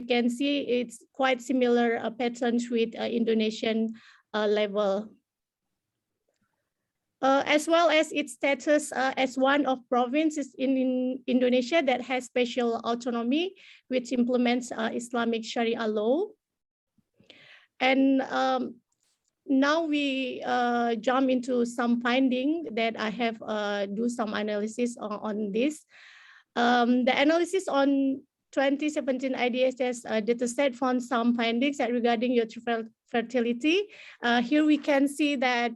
can see, it's quite similar patterns with Indonesian level. As well as its status as one of provinces in Indonesia that has special autonomy, which implements Islamic Sharia law. And now we jump into some finding that I have do some analysis on this. The analysis on 2017 IDSS dataset found some findings that regarding youth fertility. Here we can see that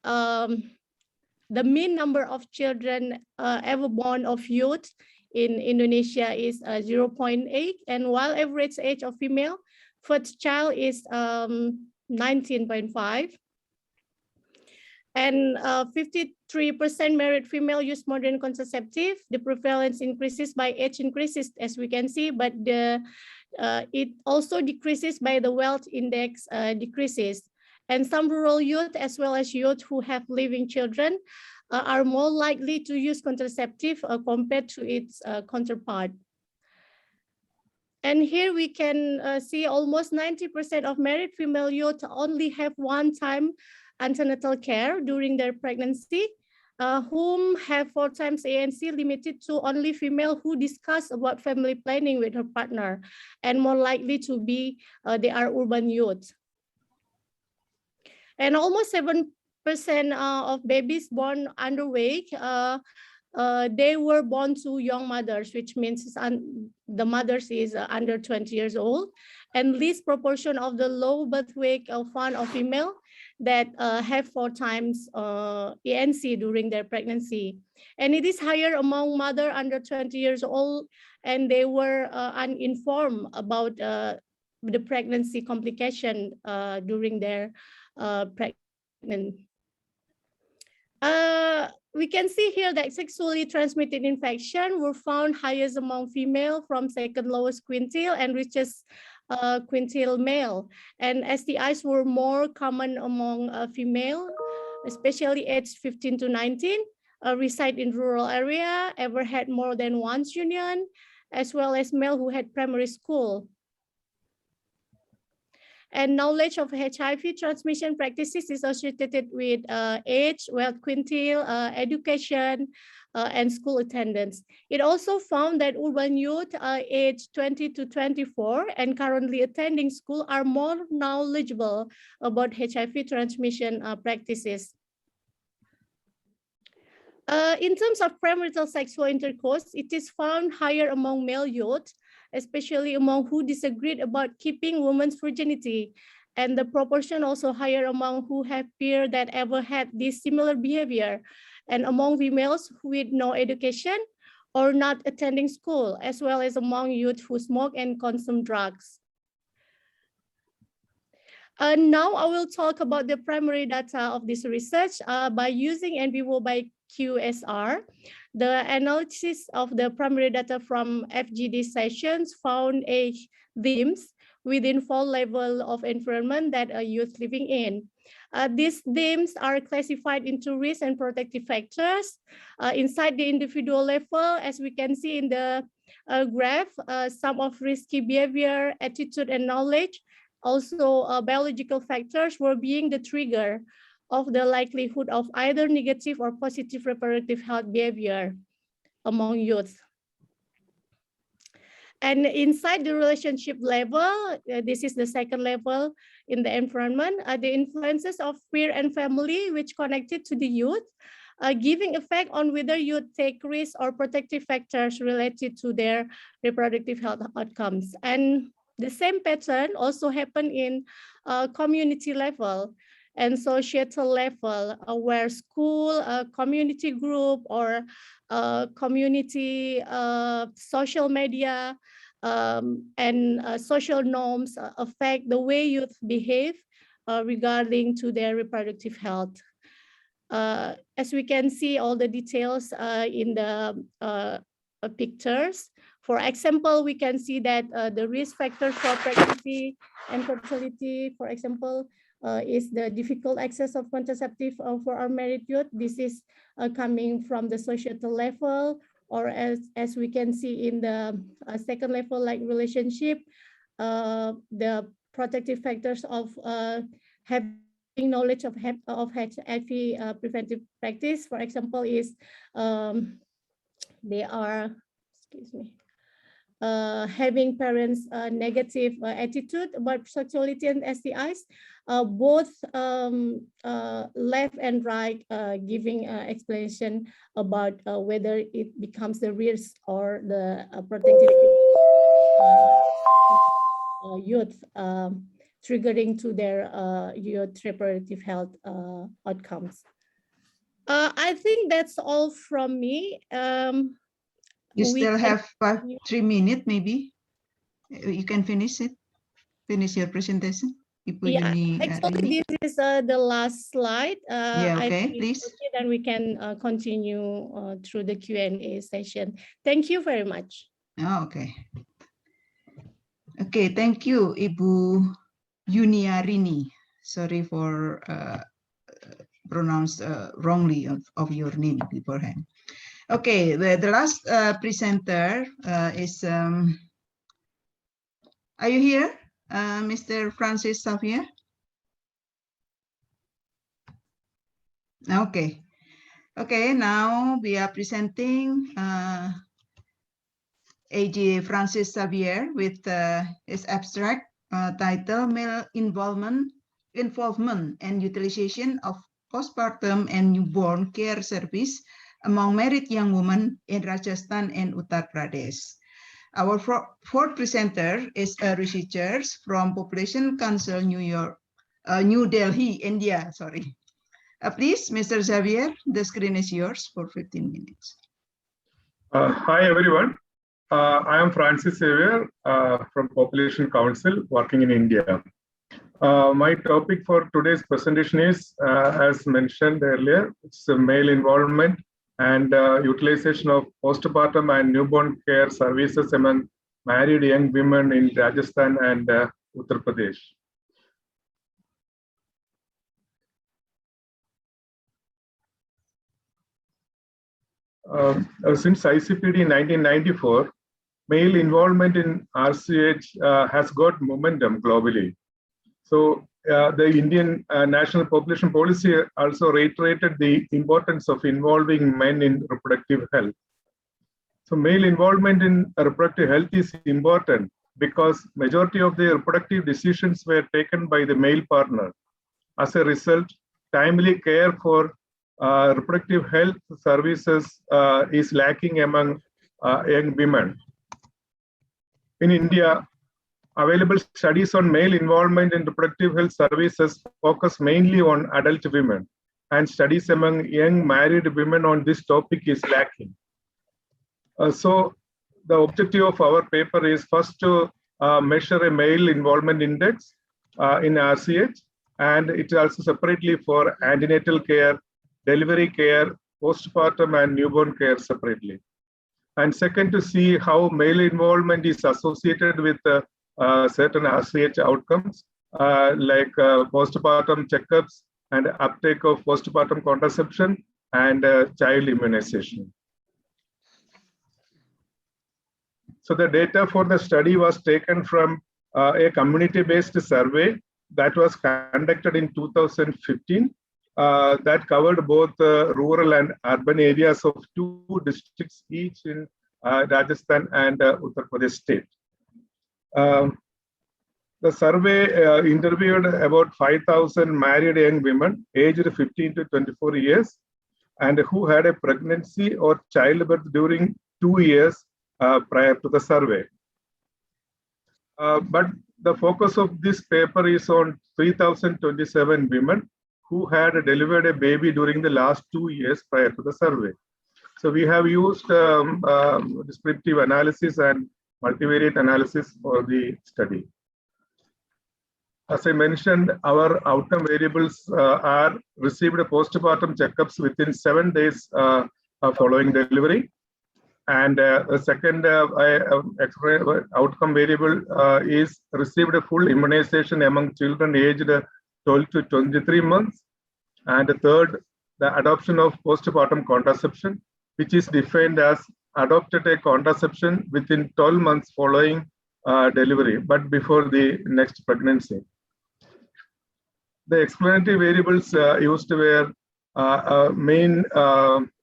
the mean number of children ever born of youth in Indonesia is 0.8, and while average age of female first child is 19.5. And 53% married female use modern contraceptive. The prevalence increases by age increases, as we can see, but it also decreases by the wealth index decreases. And some rural youth, as well as youth who have living children, are more likely to use contraceptive compared to its counterpart. And here we can see almost 90% of married female youth only have one time antenatal care during their pregnancy, whom have 4 times ANC limited to only female who discuss about family planning with her partner, and more likely to be, they are urban youth. And almost 7% of babies born underweight, they were born to young mothers, which means the mothers is under 20 years old, and least proportion of the low birth weight found of female that have 4 times ANC during their pregnancy. And it is higher among mother under 20 years old, and they were uninformed about the pregnancy complication during their pregnancy. We can see here that sexually transmitted infection were found highest among female from second lowest quintile and richest quintile male. And STIs were more common among female, especially aged 15 to 19, reside in rural area, ever had more than one union, as well as male who had primary school. And knowledge of HIV transmission practices is associated with age, wealth quintile, education, and school attendance. It also found that urban youth aged 20 to 24 and currently attending school are more knowledgeable about HIV transmission practices. In terms of premarital sexual intercourse, it is found higher among male youth, especially among who disagreed about keeping women's virginity. And the proportion also higher among who have peers that ever had this similar behavior, and among females with no education or not attending school, as well as among youth who smoke and consume drugs. Now I will talk about the primary data of this research by using NVivo by QSR. The analysis of the primary data from FGD sessions found themes within 4 levels of environment that a youth living in. These themes are classified into risk and protective factors. Inside the individual level, as we can see in the graph, some of risky behavior, attitude, and knowledge, also biological factors were being the trigger of the likelihood of either negative or positive reproductive health behavior among youth. And inside the relationship level, this is the second level in the environment, the influences of peer and family which connected to the youth, giving effect on whether youth take risks or protective factors related to their reproductive health outcomes. And the same pattern also happened in community level and societal level, where school, community group, or community social media and social norms affect the way youth behave regarding to their reproductive health. As we can see all the details in the pictures. For example, we can see that the risk factor for pregnancy and fertility, for example, is the difficult access of contraceptive for our married youth. This is coming from the societal level, or as we can see in the second level like relationship, the protective factors of having knowledge of HIV preventive practice, for example, is they are, excuse me, having parents' negative attitude about sexuality and STIs, both left and right giving explanation about whether it becomes the risk or the protective youth, triggering to their youth reproductive health outcomes. I think that's all from me. You still have 3 minutes, maybe. You can finish it. Finish your presentation. Yeah, actually, this is the last slide. Yeah, okay, please. Okay, then we can continue through the Q&A session. Thank you very much. Oh, okay. Okay, thank you, Ibu Yuniarini. Sorry for pronounced wrongly of your name beforehand. Okay, the last presenter is, are you here, Mr. Francis Xavier? Okay, okay, now we are presenting AG Francis Xavier with his abstract title, Male Involvement and Utilization of Postpartum and Newborn Care Service among married young women in Rajasthan and Uttar Pradesh. Our fourth presenter is a researcher from Population Council, New Delhi, India. Sorry. Please, Mr. Xavier, the screen is yours for 15 minutes. Hi, everyone. I am Francis Xavier from Population Council working in India. My topic for today's presentation is, as mentioned earlier, it's male involvement and utilization of postpartum and newborn care services among married young women in Rajasthan and Uttar Pradesh. Since ICPD 1994, male involvement in RCH has got momentum globally. So the Indian National Population Policy also reiterated the importance of involving men in reproductive health. So male involvement in reproductive health is important because majority of the reproductive decisions were taken by the male partner. As a result, timely care for reproductive health services is lacking among young women. In India, available studies on male involvement in reproductive health services focus mainly on adult women, and studies among young married women on this topic is lacking. So the objective of our paper is first to measure a male involvement index in RCH, and it also separately for antenatal care, delivery care, postpartum and newborn care separately. And second, to see how male involvement is associated with certain RCH outcomes, like postpartum checkups and uptake of postpartum contraception and child immunization. So the data for the study was taken from a community-based survey that was conducted in 2015 that covered both rural and urban areas of 2 districts each in Rajasthan and Uttar Pradesh state. The survey interviewed about 5,000 married young women aged 15 to 24 years and who had a pregnancy or childbirth during 2 years prior to the survey. But the focus of this paper is on 3,027 women who had delivered a baby during the last 2 years prior to the survey. So we have used descriptive analysis and multivariate analysis for the study. As I mentioned, our outcome variables are received postpartum checkups within 7 days following delivery. And the second outcome variable is received a full immunization among children aged 12 to 23 months. And the third, the adoption of postpartum contraception, which is defined as adopted a contraception within 12 months following delivery, but before the next pregnancy. The explanatory variables used were main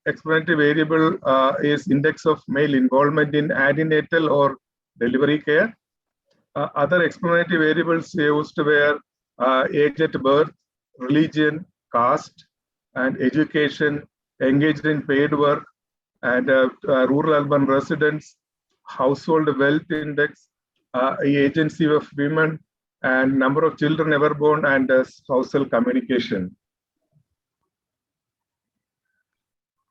explanatory variable is index of male involvement in antenatal or delivery care. Other explanatory variables used were age at birth, religion, caste, and education, engaged in paid work, and rural-urban residents, household wealth index, agency of women, and number of children ever born, and spousal communication.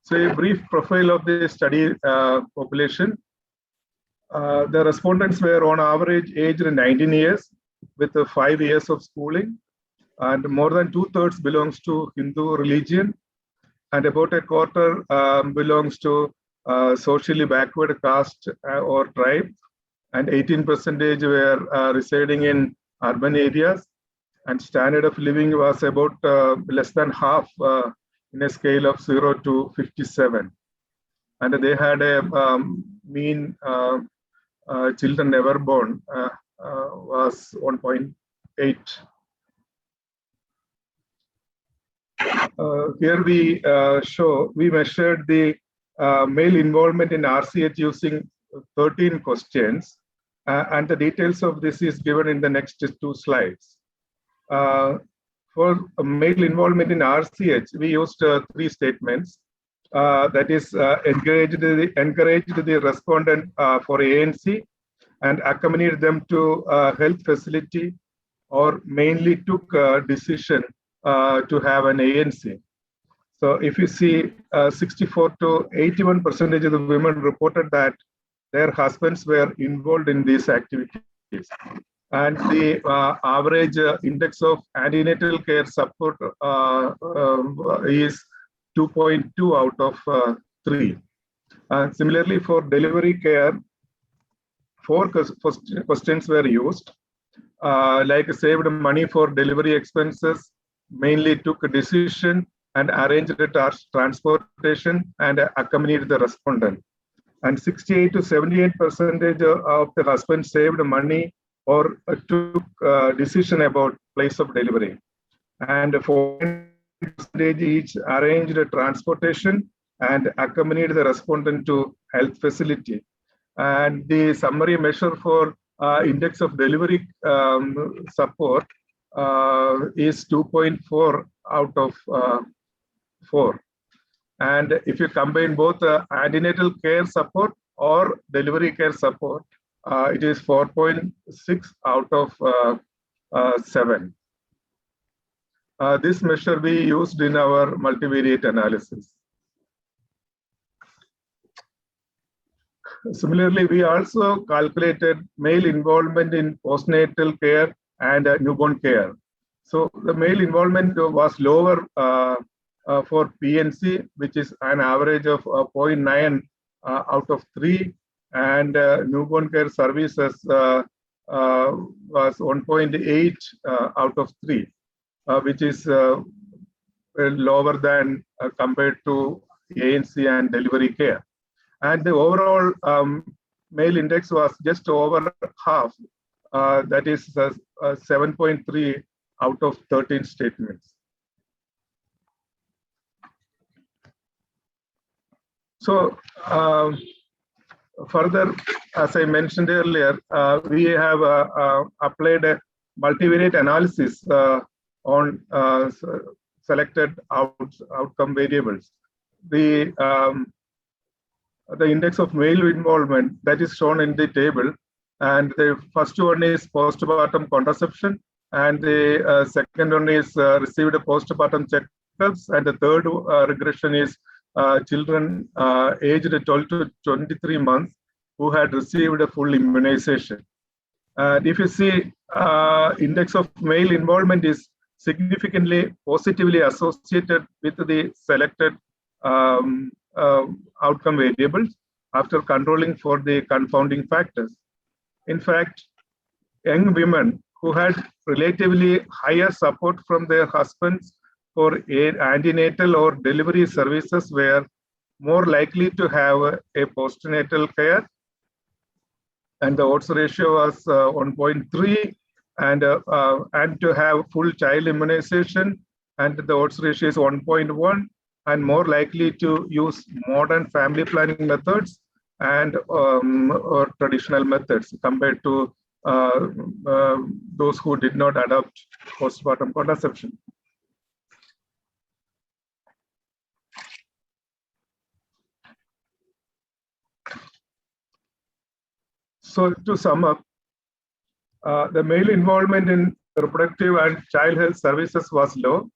So a brief profile of the study population. The respondents were on average aged 19 years with 5 years of schooling, and more than 2/3 belongs to Hindu religion, and about a quarter belongs to socially backward caste or tribe, and 18% were residing in urban areas, and standard of living was about less than half in a scale of 0 to 57. And they had a mean children ever born was 1.8. Here we measured the male involvement in RCH using 13 questions, and the details of this is given in the next 2 slides. For male involvement in RCH, we used 3 statements. That is, encouraged the respondent for ANC and accompanied them to a health facility, or mainly took a decision to have an ANC. So if you see 64 to 81% of the women reported that their husbands were involved in these activities. And the average index of antenatal care support is 2.2 out of 3. Similarly, for delivery care, 4 questions were used, like saved money for delivery expenses, mainly took a decision and arranged the transportation and accompanied the respondent. And 68 to 78% of the husbands saved money or took a decision about place of delivery. And 4% each arranged a transportation and accompanied the respondent to health facility. And the summary measure for index of delivery support is 2.4 out of 4. And if you combine both antenatal care support or delivery care support, it is 4.6 out of 7. This measure we used in our multivariate analysis. Similarly, we also calculated male involvement in postnatal care and newborn care. So the male involvement was lower for PNC, which is an average of 0.9 out of 3, and newborn care services was 1.8 out of 3, which is lower than compared to ANC and delivery care. And the overall male index was just over half, that is 7.3 out of 13 statements. So further, as I mentioned earlier, we have applied a multivariate analysis on selected outcome variables. The index of male involvement that is shown in the table, and the first one is postpartum contraception, and the second one is received postpartum checkups, and the third regression is children aged 12 to 23 months who had received a full immunization. And if you see, index of male involvement is significantly positively associated with the selected outcome variables after controlling for the confounding factors. In fact, young women who had relatively higher support from their husbands for antenatal or delivery services were more likely to have a postnatal care, and the odds ratio was 1.3, and to have full child immunization, and the odds ratio is 1.1, and more likely to use modern family planning methods and or traditional methods compared to those who did not adopt postpartum contraception. So to sum up, the male involvement in reproductive and child health services was low,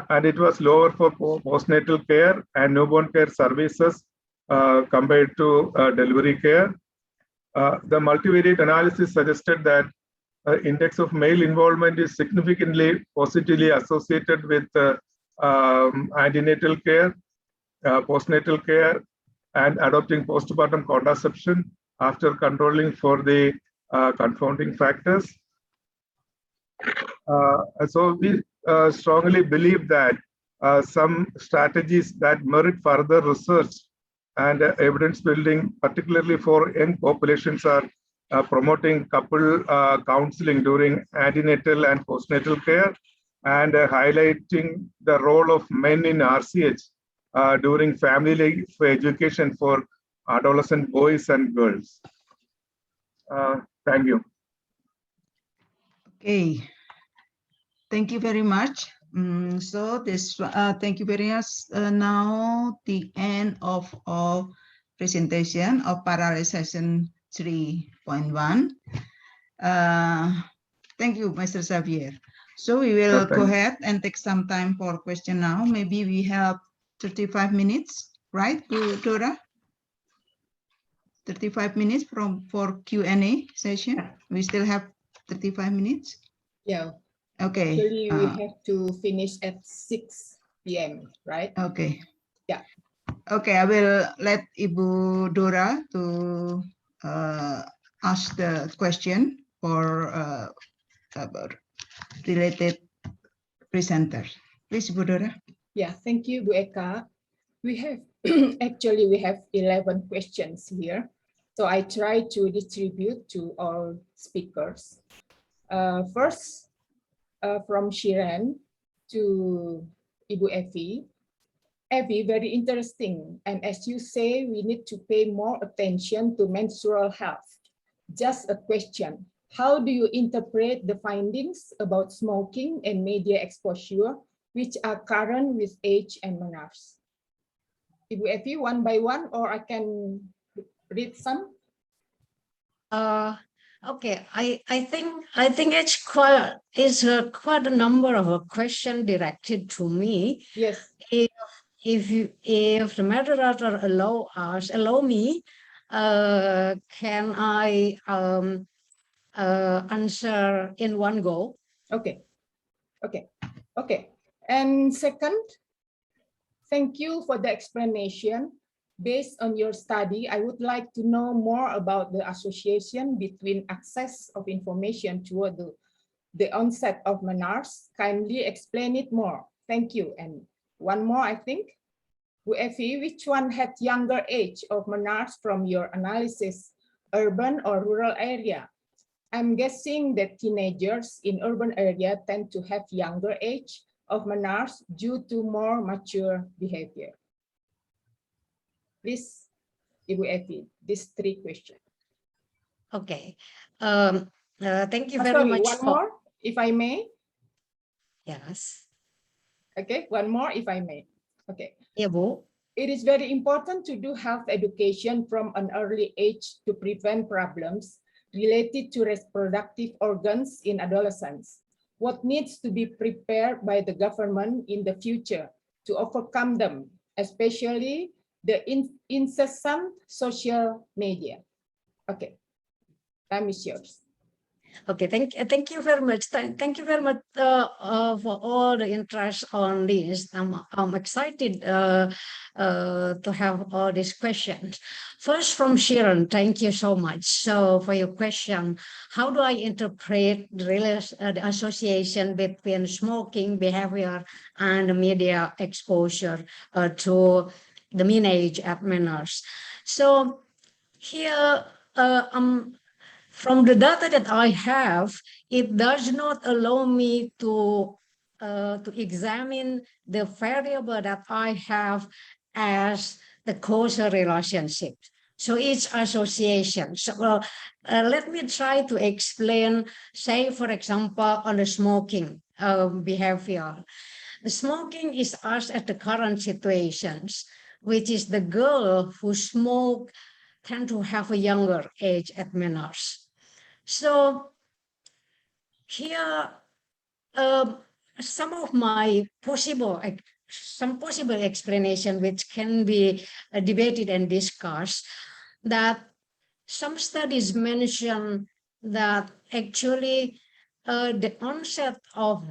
and it was lower for postnatal care and newborn care services compared to delivery care. The multivariate analysis suggested that index of male involvement is significantly positively associated with antenatal care, postnatal care, and adopting postpartum contraception after controlling for the confounding factors. So we strongly believe that some strategies that merit further research and evidence building, particularly for young populations, are promoting couple counseling during antenatal and postnatal care, and highlighting the role of men in RCH during family life education for adolescent boys and girls. Thank you. Okay, thank you very much. So this, thank you very much. Now the end of our presentation of parallel session 3.1. Thank you, Mr. Xavier. So we will go ahead and take some time for question now. Maybe we have 35 minutes, right, Dora? 35 minutes for Q&A session. We still have 35 minutes. Yeah. Okay. Actually, we have to finish at 6 p.m., right? Okay. Yeah. Okay, I will let Ibu Dora to ask the question for related presenter. Please, Ibu Dora. Yeah, thank you, Bu Eka. We have actually we have 11 questions here, so I try to distribute to all speakers. First, from Shiren to Ibu Evi. Evi, very interesting. And as you say, we need to pay more attention to menstrual health. Just a question. How do you interpret the findings about smoking and media exposure, which are current with age and menarche? Ibu Evi, one by one, or I can read some? Okay, I think it's quite a number of a question directed to me. Yes. If the moderator allow me, can I answer in one go? Okay. And second, thank you for the explanation. Based on your study, I would like to know more about the association between access of information toward the onset of menarche. Kindly explain it more. Thank you. And one more, I think. Bu Evi, which one had younger age of menarche from your analysis, urban or rural area? I'm guessing that teenagers in urban area tend to have younger age of menarche due to more mature behavior. Please, Ibu Evi, these 3 questions. Okay. Thank you very much. One more, if I may. Yes. Okay, one more, if I may. Okay. Yeah, Bu. It is very important to do health education from an early age to prevent problems related to reproductive organs in adolescents. What needs to be prepared by the government in the future to overcome them, especially the incessant social media? Okay, time is yours. Okay, thank you very much. Thank you very much for all the interest on this. I'm excited to have all these questions. First, from Sharon, thank you so much. So for your question, how do I interpret the association between smoking behavior and media exposure to the mean age at menars. So here, from the data that I have, it does not allow me to examine the variable that I have as the causal relationship. So it's association. So let me try to explain, say, for example, on the smoking behavior. The smoking is asked at the current situations, which is the girl who smoke tend to have a younger age at menars. So here, some of my possible explanation which can be debated and discussed, that some studies mention that actually the onset of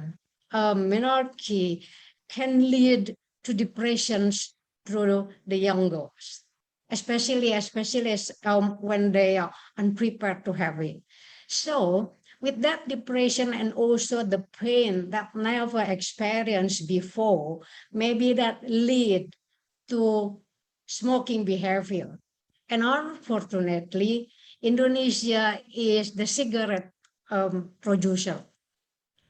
menarche can lead to depressions through the young girls, especially as when they are unprepared to have it. So with that depression and also the pain that never experienced before, maybe that lead to smoking behavior. And unfortunately, Indonesia is the cigarette producer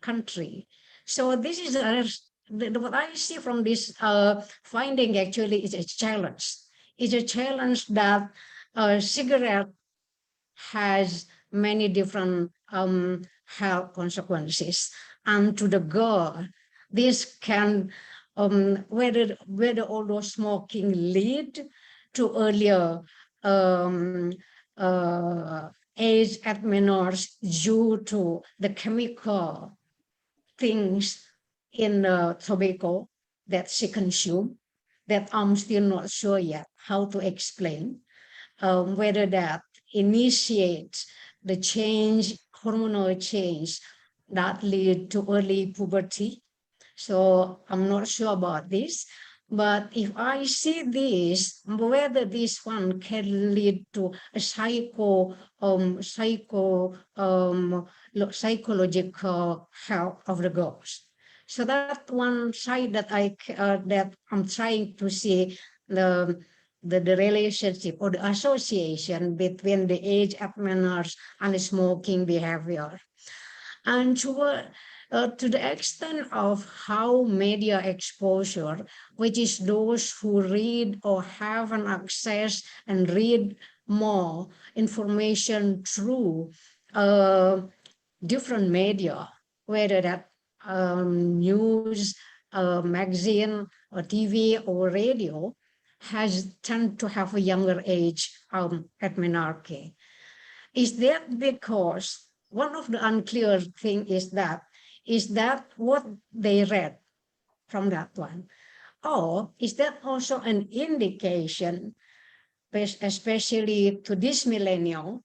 country. So this is what I see from this finding actually is a challenge. It's a challenge that cigarette has many different health consequences. And to the girl, this can, whether all those smoking lead to earlier age at menars due to the chemical things in the tobacco that she consumed, that I'm still not sure yet how to explain, whether that initiates the change, hormonal change that lead to early puberty. So I'm not sure about this. But if I see this, whether this one can lead to a psychological health of the girls. So that one side that I'm trying to see the relationship or the association between the age at menars and the smoking behavior. And to the extent of how media exposure, which is those who read or have an access and read more information through different media, whether that news, magazine, or TV or radio, has tend to have a younger age at menarche. Is that because one of the unclear thing is that what they read from that one? Or is that also an indication, especially to this millennial,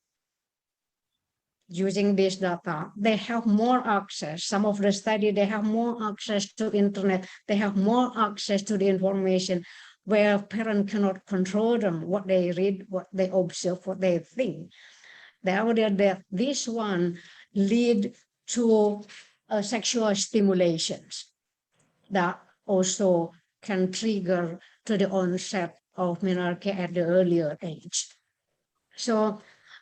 using this data, they have more access. Some of the study, they have more access to internet, they have more access to the information where parents cannot control them, what they read, what they observe, what they think. Therefore, that this one lead to sexual stimulations that also can trigger to the onset of menarche at the earlier age. So,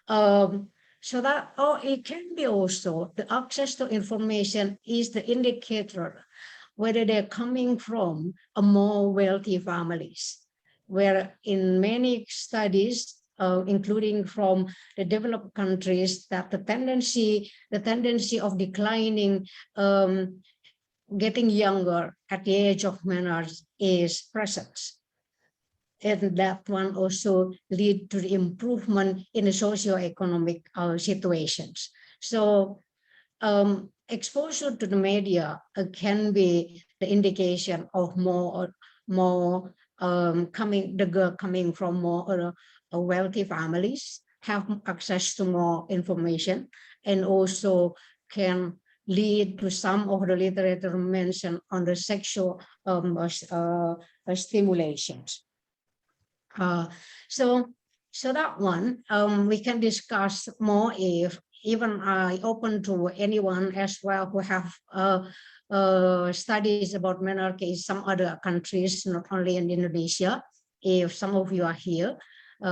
that, or it can be also the access to information is the indicator whether they're coming from a more wealthy families, where in many studies, including from the developed countries, that the tendency of declining, getting younger at the age of menarche is present. And that one also lead to the improvement in the socioeconomic situations. So exposure to the media can be the indication of more the girl coming from more wealthy families, have access to more information, and also can lead to some of the literature mentioned on the sexual stimulations. So that one we can discuss more if even I open to anyone as well who have studies about menarche in some other countries, not only in Indonesia. if some of you are here,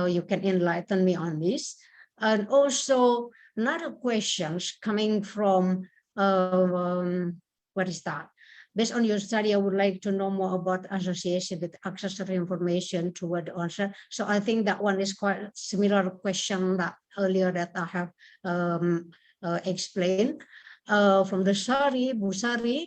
you can enlighten me on this. And also another questions coming from, what is that? Based on your study, I would like to know more about association with accessory information toward the onset. So I think that one is quite a similar question that earlier that I have explained. From the Busari,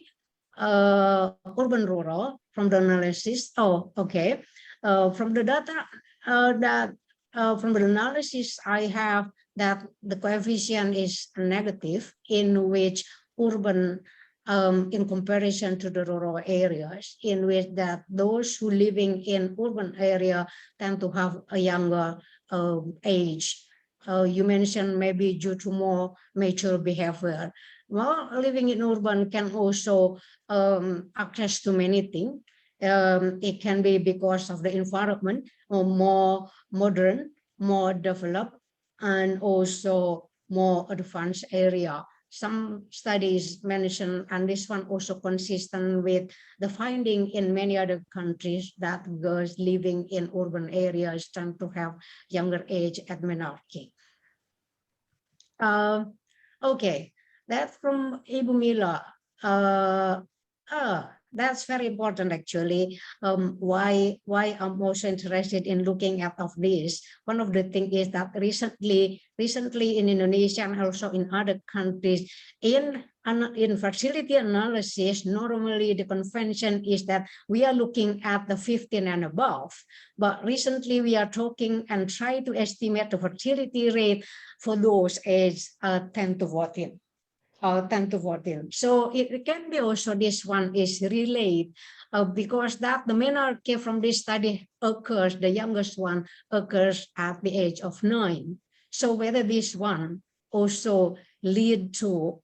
urban rural, from the analysis. Oh, okay. From the data from the analysis I have, that the coefficient is negative, in which urban in comparison to the rural areas, in which that those who living in urban area tend to have a younger age. You mentioned maybe due to more mature behavior. Well, living in urban can also access to many things. It can be because of the environment, or more modern, more developed, and also more advanced area. Some studies mention, and this one also consistent with the finding in many other countries, that girls living in urban areas tend to have younger age at menarche. Okay, that's from Ibu Mila. That's very important actually. Why I'm also interested in looking at of this. One of the things is that recently in Indonesia and also in other countries, in fertility analysis, normally the convention is that we are looking at the 15 and above, but recently we are talking and try to estimate the fertility rate for those aged 10 to 14. 10 to 14. So it can be also this one is related because that the menarche from this study occurs, the youngest one occurs at the age of 9. So whether this one also lead to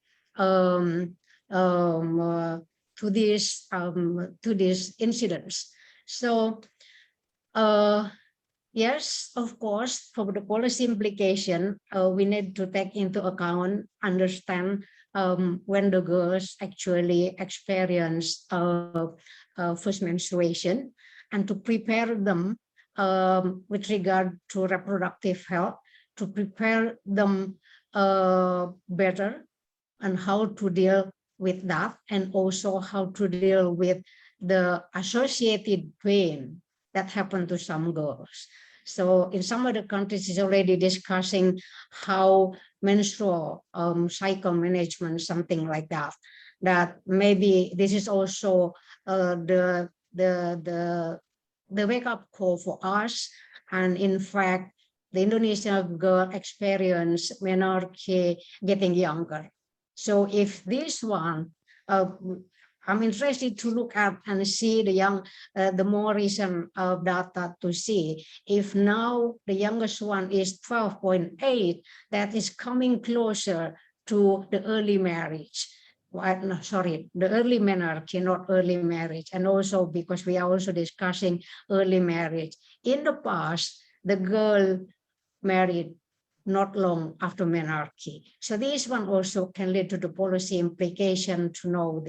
these incidents. So yes, of course, for the policy implication, we need to take into account, understand when the girls actually experience first menstruation, and to prepare them with regard to reproductive health, to prepare them better and how to deal with that, and also how to deal with the associated pain that happened to some girls. So in some other countries, is already discussing how menstrual cycle management, something like that. That maybe this is also the wake-up call for us. And in fact, the Indonesian girl experience menarche getting younger. So if this one, I'm interested to look at and see the more recent data to see if now the youngest one is 12.8, that is coming closer to the early marriage. No, sorry, the early menarche, not early marriage. And also because we are also discussing early marriage. In the past, the girl married not long after menarche. So this one also can lead to the policy implication to know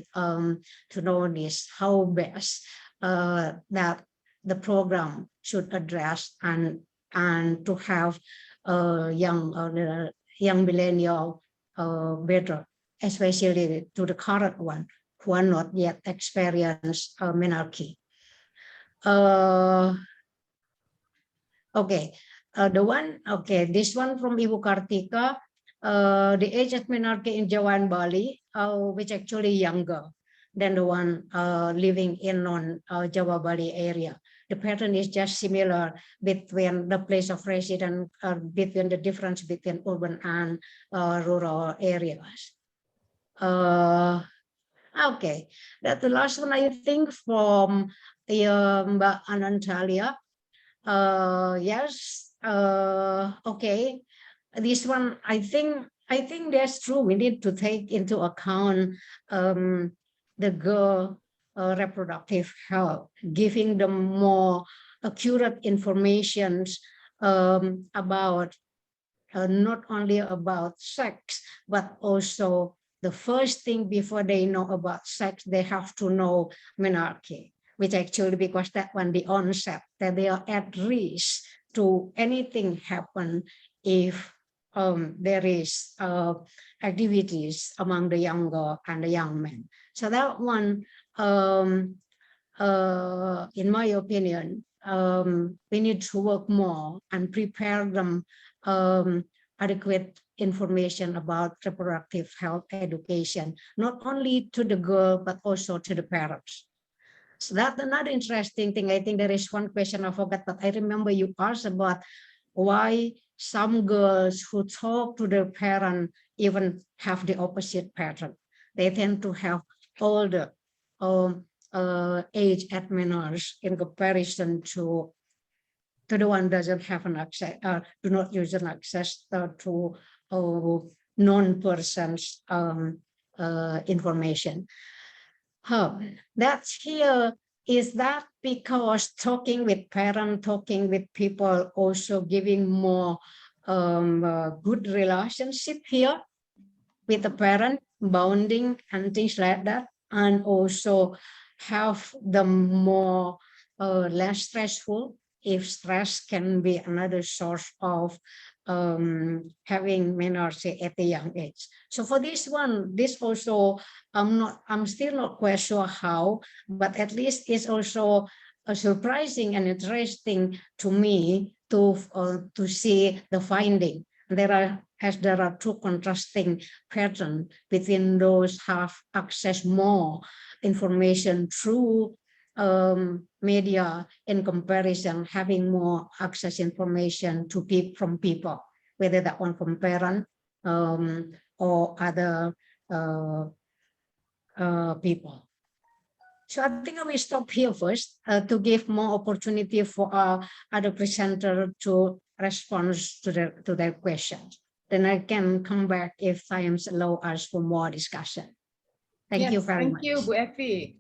this, how best that the program should address and to have young millennial better, especially to the current one who are not yet experienced menarche. Okay. This one from Ibu Kartika, the age at menarche in Jawa and Bali, which actually younger than the one living in non-Jawa Bali area. The pattern is just similar between the place of residence, between the difference between urban and rural areas. Okay, that's the last one, I think, from Mbak Anantalia. Yes. Okay, this one I think that's true. We need to take into account the girl reproductive health, giving them more accurate information about not only about sex, but also the first thing before they know about sex, they have to know menarche. which actually because that when the onset that they are at risk to anything happen if there is activities among the younger and the young men. So that one, in my opinion, we need to work more and prepare them adequate information about reproductive health education, not only to the girl, but also to the parents. So that's another interesting thing. I think there is one question I forgot, but I remember you asked about why some girls who talk to their parent even have the opposite pattern. They tend to have older age at minors in comparison to the one doesn't have an access, do not use an access to non-person's information. That's here is that because talking with parents, talking with people, also giving more good relationship here with the parent, bonding and things like that, and also have them more less stressful. If stress can be another source of having menarche at a young age. So for this one, this also I'm still not quite sure how, but at least it's also surprising and interesting to me to see the finding. There are two contrasting patterns between those have access more information through media in comparison, having more access information to from people, whether that one from parent or other people. So I think I will stop here first to give more opportunity for other presenter to respond to their questions. Then I can come back if time allows us for more discussion. Thank you very much. Thank you, Bu Evi.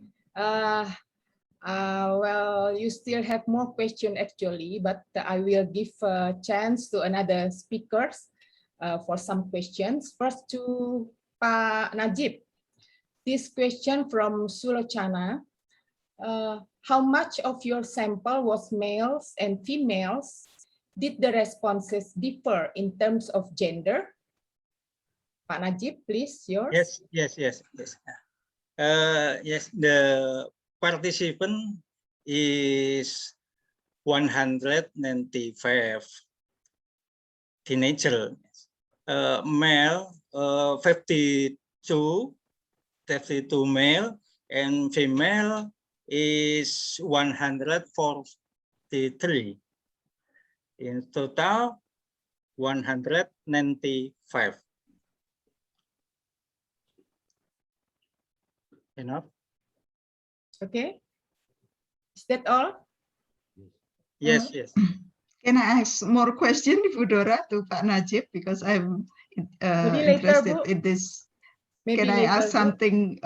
Well, you still have more questions actually, but I will give a chance to another speakers for some questions. First to Pak Najib. This question from Sulochana. How much of your sample was males and females? Did the responses differ in terms of gender? Pak Najib, please, yours. Yes. Yes, the participant is 195 teenager, male 52 male, and female is 143. In total, 195. Enough? Okay. Is that all? Yes. Can I ask more question, Bu Dora, to Pak Najib, because I'm interested in this. Maybe Can I ask later, something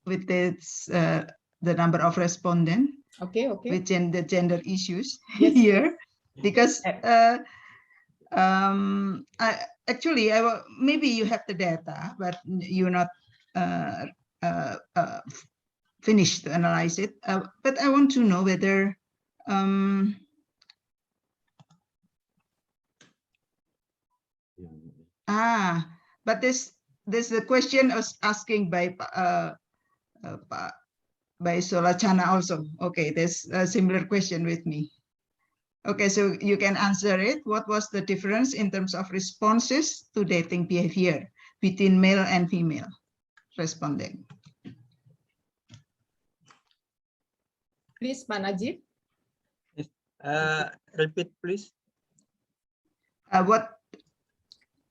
with this, the number of respondents? Okay. With the gender issues Yes, here, because Actually, maybe you have the data, but you're not finished to analyze it. But I want to know whether but this the question was asking by Sulochana also. Okay, there's a similar question with me. Okay, so you can answer it. What was the difference in terms of responses to dating behavior between male and female responding? Please, Pak Najib. Repeat, please.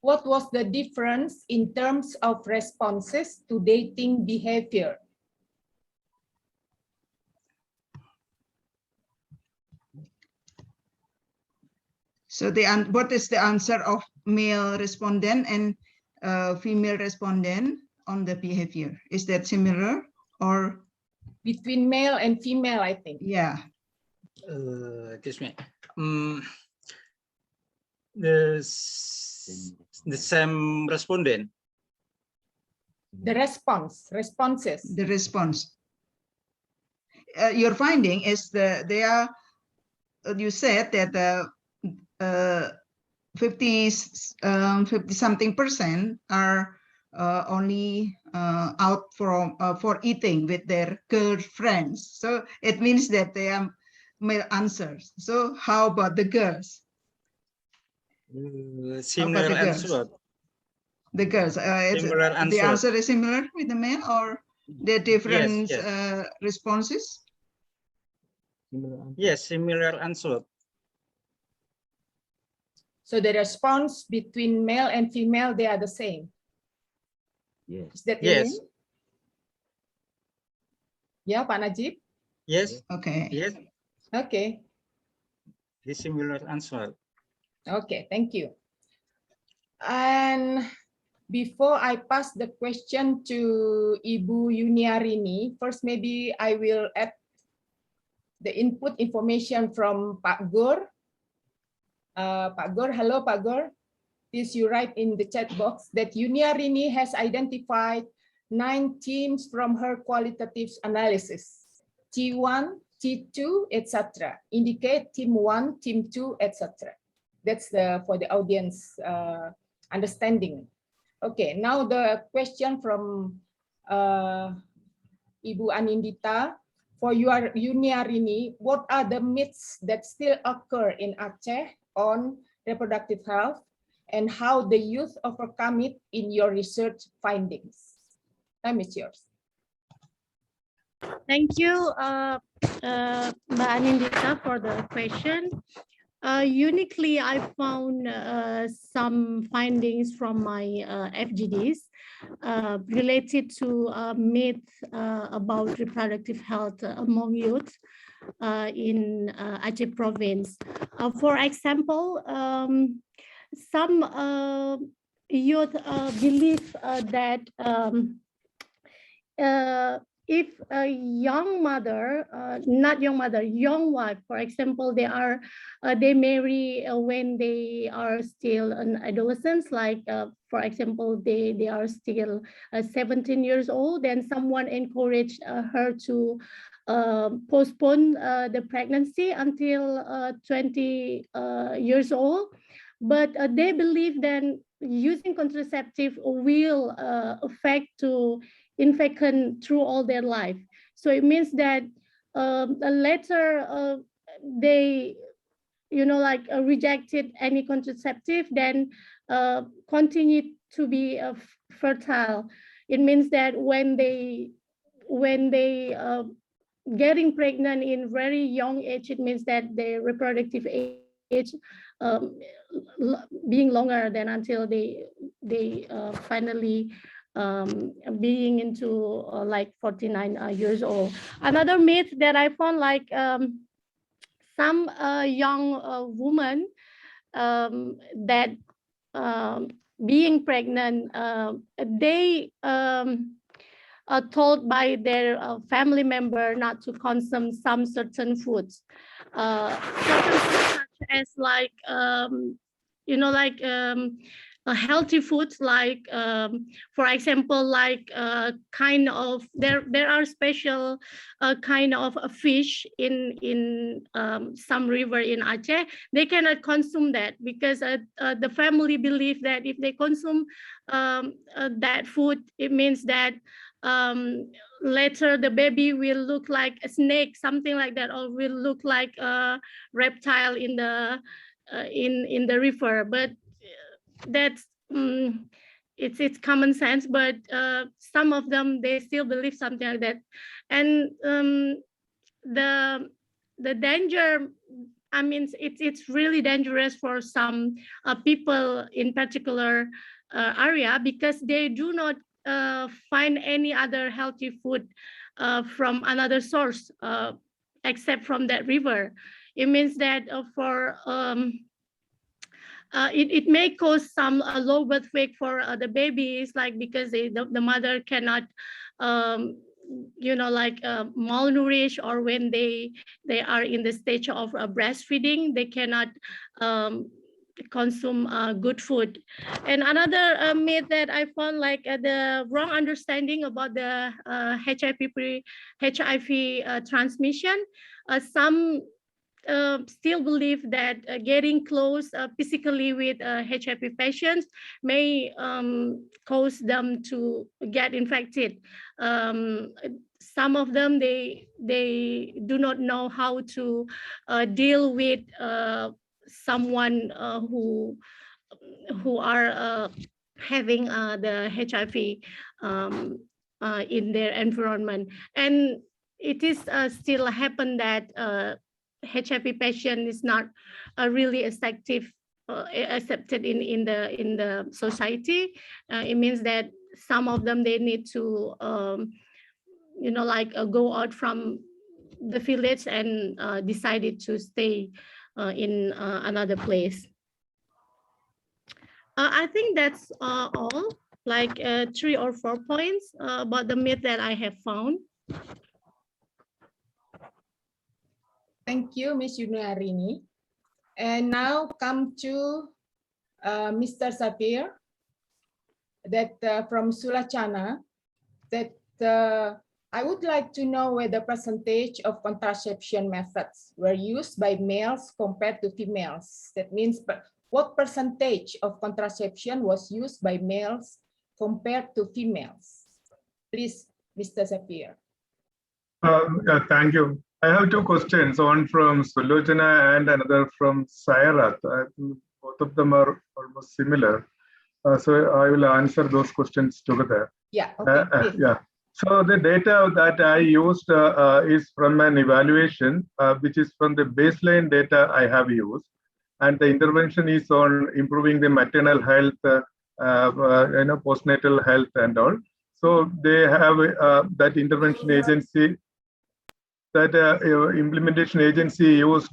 What was the difference in terms of responses to dating behavior? So what is the answer of male respondent and female respondent on the behavior? Is that similar or? Between male and female, I think. Yeah. Excuse me. The same respondent. The responses. The response. your finding is they are, you said that 50 something percent are only out for eating with their girlfriends. So it means that they are male answers. So how about the girls? Similar the girls? answer. The girls, Similar the answer. answer is similar with the male, or the different yes. responses? Yes, similar answer. So the response between male and female, they are the same. Yes. Is that Yes. it? Yeah, Pak Najib? Yes. Okay. Yes. Okay. The similar answer. Okay, thank you. And before I pass the question to Ibu Yuniarini, first maybe I will add the input information from Pak Gur. Pak Gur, hello Pak Gur. Please you write in the chat box that Yuniarini has identified 9 themes from her qualitative analysis. T1, T2, etc. Indicate theme 1, theme 2, etc. That's for the audience understanding. Okay, now the question from Ibu Anindita. For your Yuniarini, what are the myths that still occur in Aceh on reproductive health, and how the youth overcome it in your research findings? Time is yours. Thank you, Mbak Anindita, for the question. Uniquely, I found some findings from my FGDs related to myth about reproductive health among youth in Aceh province. For example, some youth believe that if a young mother, young wife, for example, they marry when they are still an adolescent, like for example, they are still 17 years old, then someone encouraged her to postpone the pregnancy until 20 years old. But they believe that using contraceptive will affect to infant through all their life. So it means that later they, rejected any contraceptive, then continue to be fertile. It means that when they getting pregnant in very young age, it means that their reproductive age being longer than until they finally being into like 49 years old. Another myth that I found, like some young woman that being pregnant, they are told by their family member not to consume some certain foods, certain foods such as like healthy foods, like for example, like kind of there are special kind of a fish in some river in Aceh. They cannot consume that because the family believe that if they consume that food, it means that later the baby will look like a snake, something like that, or will look like a reptile in the river. But that's it's common sense, but some of them, they still believe something like that. And the danger, I mean, it's really dangerous for some people in particular area, because they do not find any other healthy food from another source except from that river. It means that it may cause some low birth weight for the babies, like because the mother cannot malnourish, or when they are in the stage of breastfeeding, they cannot consume good food. And another myth that I found, like the wrong understanding about the HIV transmission. Some still believe that getting close physically with HIV patients may cause them to get infected. Some of them, they do not know how to deal with someone who are having the HIV in their environment. And it is still happen that HIV patient is not really accepted in the society. It means that some of them, they need to go out from the village and decided to stay in another place. I think that's all, like 3 or 4 points about the myth that I have found. Thank you, Ms. Yuniarini. And now come to Mr. Sapir, that from Sulacana, that I would like to know whether percentage of contraception methods were used by males compared to females. That means, what percentage of contraception was used by males compared to females? Please, Mr. Sapir. Thank you. I have 2 questions, one from Sulojana and another from Sairath. I think both of them are almost similar. So I will answer those questions together. Yeah, okay. Yeah. So the data that I used is from an evaluation, which is from the baseline data I have used. And the intervention is on improving the maternal health, postnatal health and all. So they have that intervention agency, that implementation agency used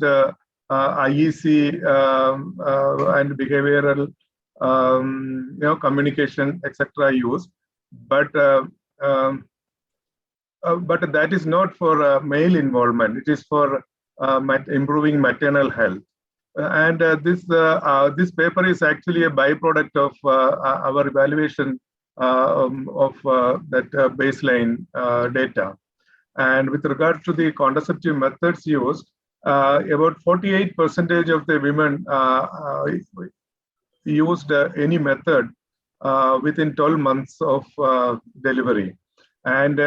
IEC and behavioral communication, etc. used, but that is not for male involvement. It is for improving maternal health. And this paper is actually a byproduct of our evaluation of that baseline data. And with regard to the contraceptive methods used, about 48% of the women used any method within 12 months of delivery, and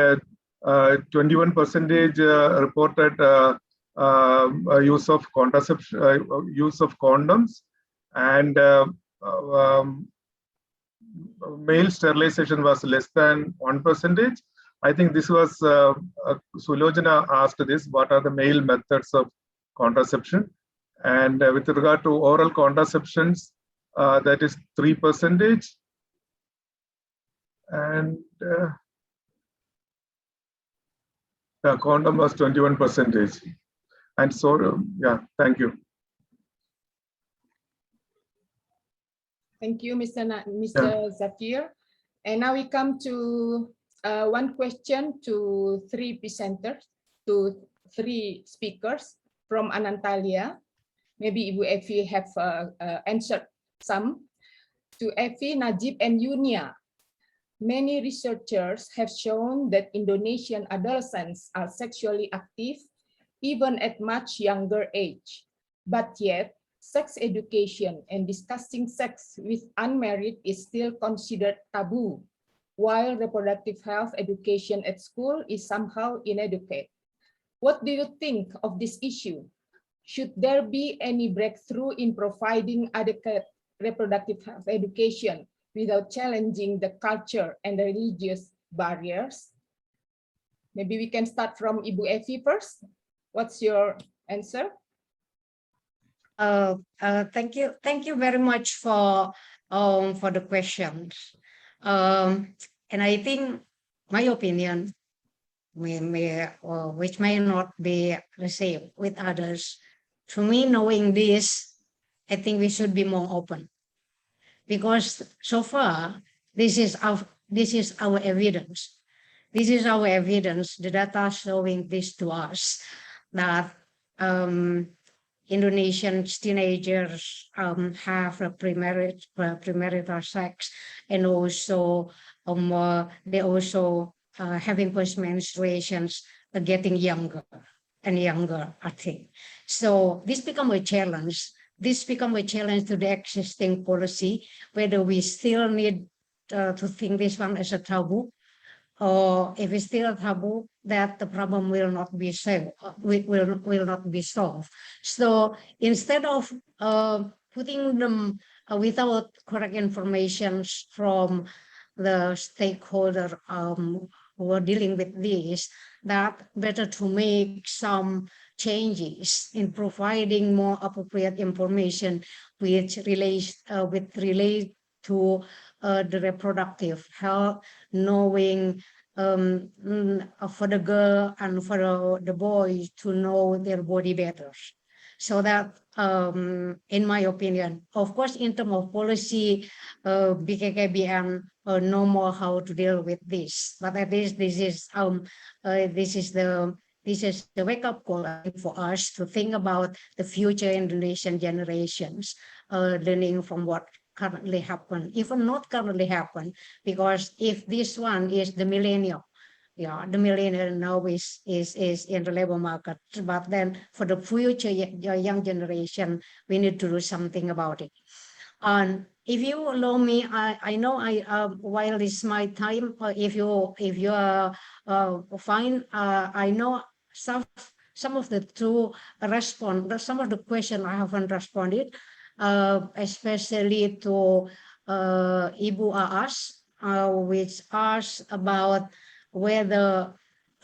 21% reported use of contraception, use of condoms, and male sterilization was less than 1%. I think this was Sulojana asked this, what are the male methods of contraception? And with regard to oral contraceptions, that is 3%. And the condom was 21%. And so, yeah, thank you. Thank you, Mr. Zakir. And now we come to one question to 3 presenters, to 3 speakers from Anantalya. Maybe Ibu Evi have answered some. To Evi, Najib, and Yunia. Many researchers have shown that Indonesian adolescents are sexually active even at much younger age. But yet, sex education and discussing sex with unmarried is still considered taboo, while reproductive health education at school is somehow inadequate. What do you think of this issue? Should there be any breakthrough in providing adequate reproductive health education without challenging the culture and the religious barriers? Maybe we can start from Ibu Evi first. What's your answer? Thank you very much for the questions. And I think my opinion, which may not be the same with others. To me, knowing this, I think we should be more open, because so far this is our evidence. This is our evidence. The data showing this to us, that Indonesian teenagers have a premarital sex, and also they also having post-menstruations, getting younger and younger, I think. So this become a challenge. This become a challenge to the existing policy, whether we still need to think this one as a taboo, or if it's still a taboo, that the problem will not be solved. Will not be solved. So instead of putting them without correct information from the stakeholder who are dealing with this, that better to make some changes in providing more appropriate information which relates to the reproductive health, knowing for the girl and for the boy to know their body better. So that, in my opinion, of course, in terms of policy, BKKBN know more how to deal with this. But at least this is the wake-up call for us to think about the future Indonesian generations, learning from what currently happen, even not currently happen, because if this one is the millennial, yeah, the millennial now is in the labor market, but then for the future young generation, we need to do something about it. And if you allow me, I know while it's my time, if you fine, I know some of the some of the question I haven't responded, especially to Ibu Aas, which asked about whether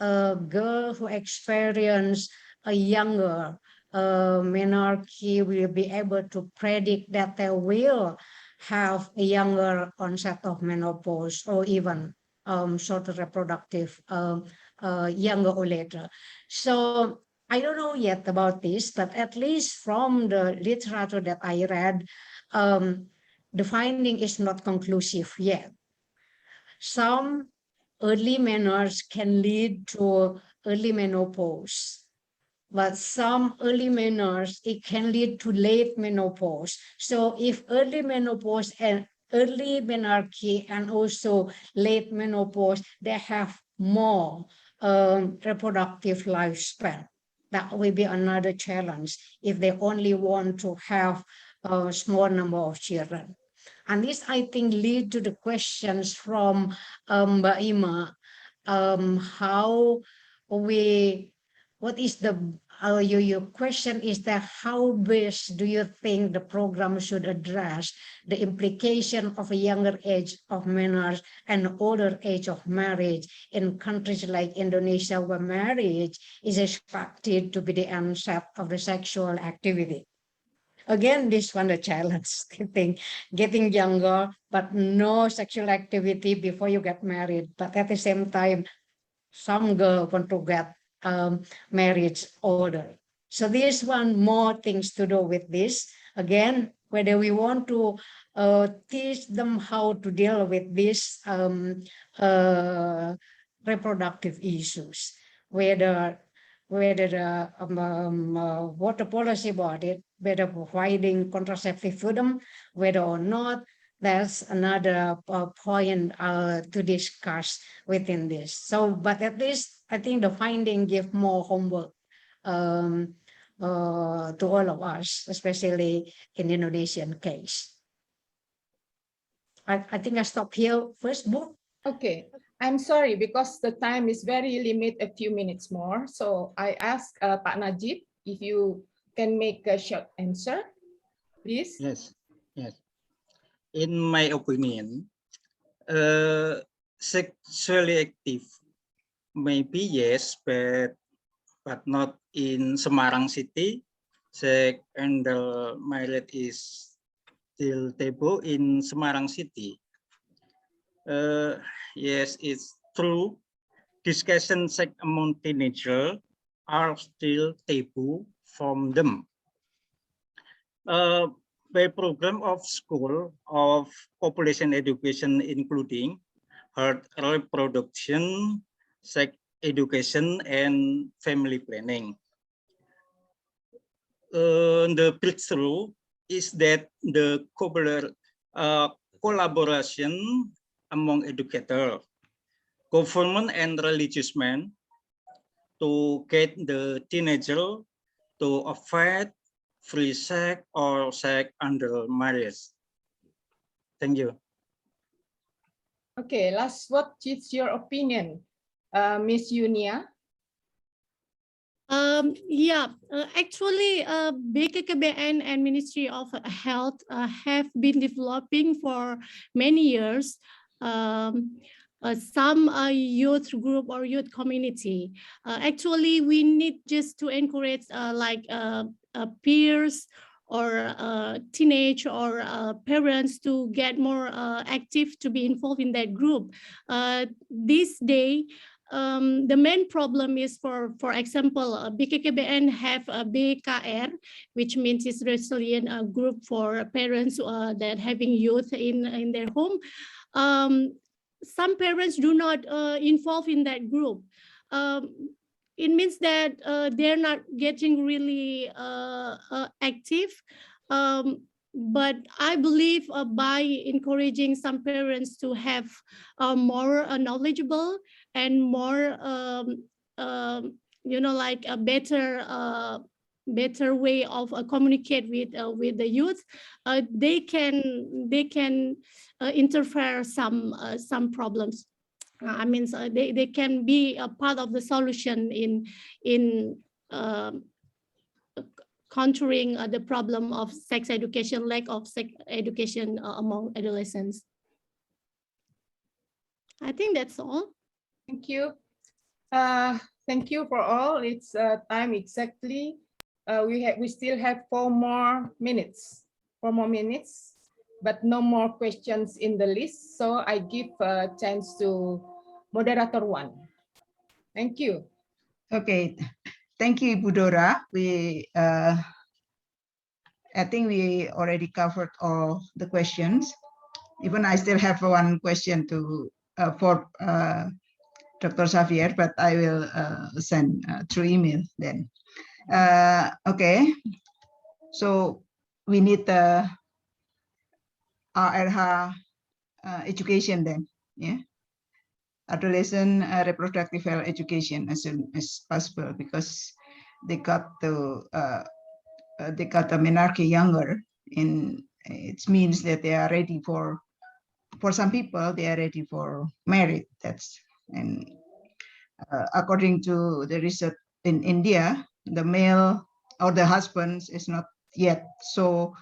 a girl who experienced a younger menarche will be able to predict that they will have a younger onset of menopause or even shorter reproductive younger or later. So I don't know yet about this, but at least from the literature that I read, the finding is not conclusive yet. Some early menarche can lead to early menopause, but some early menarche, it can lead to late menopause. So if early menopause and early menarche and also late menopause, they have more reproductive lifespan. That will be another challenge if they only want to have a small number of children. And this, I think, lead to the questions from Mbak Ima, what is the, your question is that how best do you think the program should address the implication of a younger age of menarche and older age of marriage in countries like Indonesia, where marriage is expected to be the onset of the sexual activity? Again, this one a challenge, getting younger, but no sexual activity before you get married. But at the same time, some girls want to get marriage older. So this one more things to do with this. Again, whether we want to teach them how to deal with these reproductive issues, whether the water policy about it, whether providing contraceptive freedom, whether or not, that's another point to discuss within this. So, but at least I think the finding give more homework to all of us, especially in the Indonesian case. I think I stop here first, Bu. Okay, I'm sorry because the time is very limited, a few minutes more. So I ask Pak Najib if you can make a short answer, please. Yes, yes. In my opinion, sexually active, maybe yes, but not in Semarang city. Sex and the marriage is still taboo in Semarang city. Yes, it's true. Discussion sex among teenagers are still taboo from them. By program of school of population education, including health reproduction, sex education, and family planning. the breakthrough is that the collaboration among educators, government and religious men to get the teenager to avoid free sex or sex under marriage. Thank you. Okay, last, what is your opinion, Miss Yunia? Actually, BKKBN and Ministry of Health have been developing for many years some youth group or youth community. Actually, we need just to encourage peers or teenage or parents to get more active, to be involved in that group. This day, the main problem is, for example, BKKBN have a BKR, which means it's resilient group for parents that having youth in their home. Some parents do not involve in that group. It means that they're not getting really active. But I believe by encouraging some parents to have more knowledgeable and more, like a better way of communicate with the youth, they can interfere some problems. I mean, so they can be a part of the solution in countering the problem of sex education, lack of sex education among adolescents. I think that's all. Thank you. Thank you for all. It's time exactly. We still have 4 more minutes. 4 more minutes, but no more questions in the list. So I give a chance to moderator 1. Thank you. Okay, thank you, Ibu Dora. I think we already covered all the questions. Even I still have one question for Dr. Xavier, but I will send through email then. Okay, so we need the ARH education then, yeah. Adolescent reproductive health education as soon as possible, because they got the menarche younger, and it means that they are ready for some people, they are ready for marriage. And according to the research in India, the male or the husbands is not yet so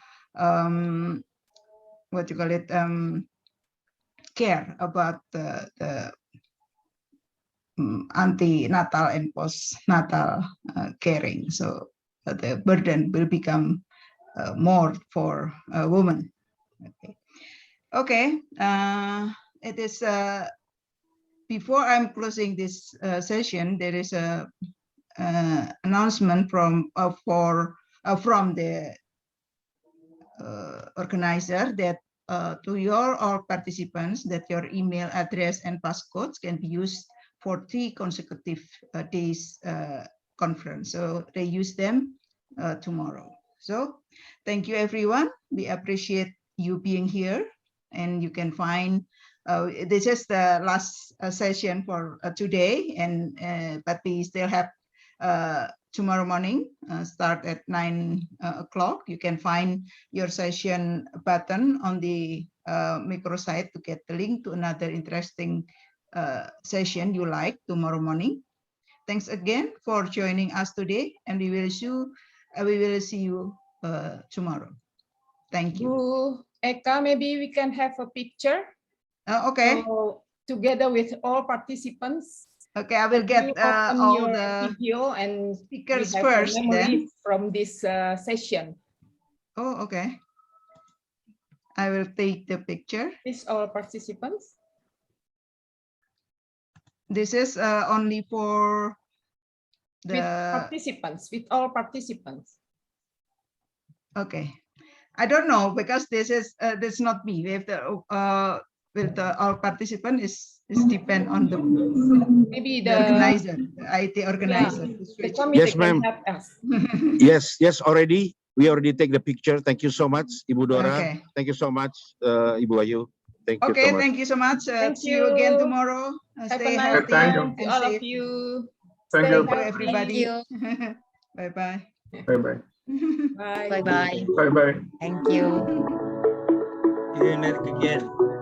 care about the antenatal and postnatal caring. So the burden will become more for a woman. Okay. It is before I'm closing this session, there is a announcement from the organizer that to all participants, that your email address and passcodes can be used for 3 consecutive days conference. So they use them tomorrow. So thank you, everyone. We appreciate you being here, and you can find this is the last session for today, and but we still have tomorrow morning start at 9 o'clock. You can find your session button on the microsite to get the link to another interesting session you like tomorrow morning. Thanks again for joining us today, and we will see you tomorrow. Thank you. Eka, maybe we can have a picture. Okay. So, together with all participants. Okay, I will get all the video and speakers first. Then from this session. Oh, okay. I will take the picture. This all participants. This is only for the participants, with all participants. Okay, I don't know, because this is not me. We have the with all participant is depend on the Maybe organizer, the IT organizer. to the switch. committee Yes, ma'am. can help us. Yes, already. We already take the picture. Thank you so much, Ibu Dora. Okay. Thank you so much, Ibu Ayu. Thank you so Okay, much. thank you so much. Thank See you again you. tomorrow. Have Stay a nice healthy Thank you. time to and all of safe. you. Thank Stay you. Thank you, healthy. everybody. you. Bye-bye. Bye-bye. Bye. Bye-bye. Bye-bye. Thank you. See you next again.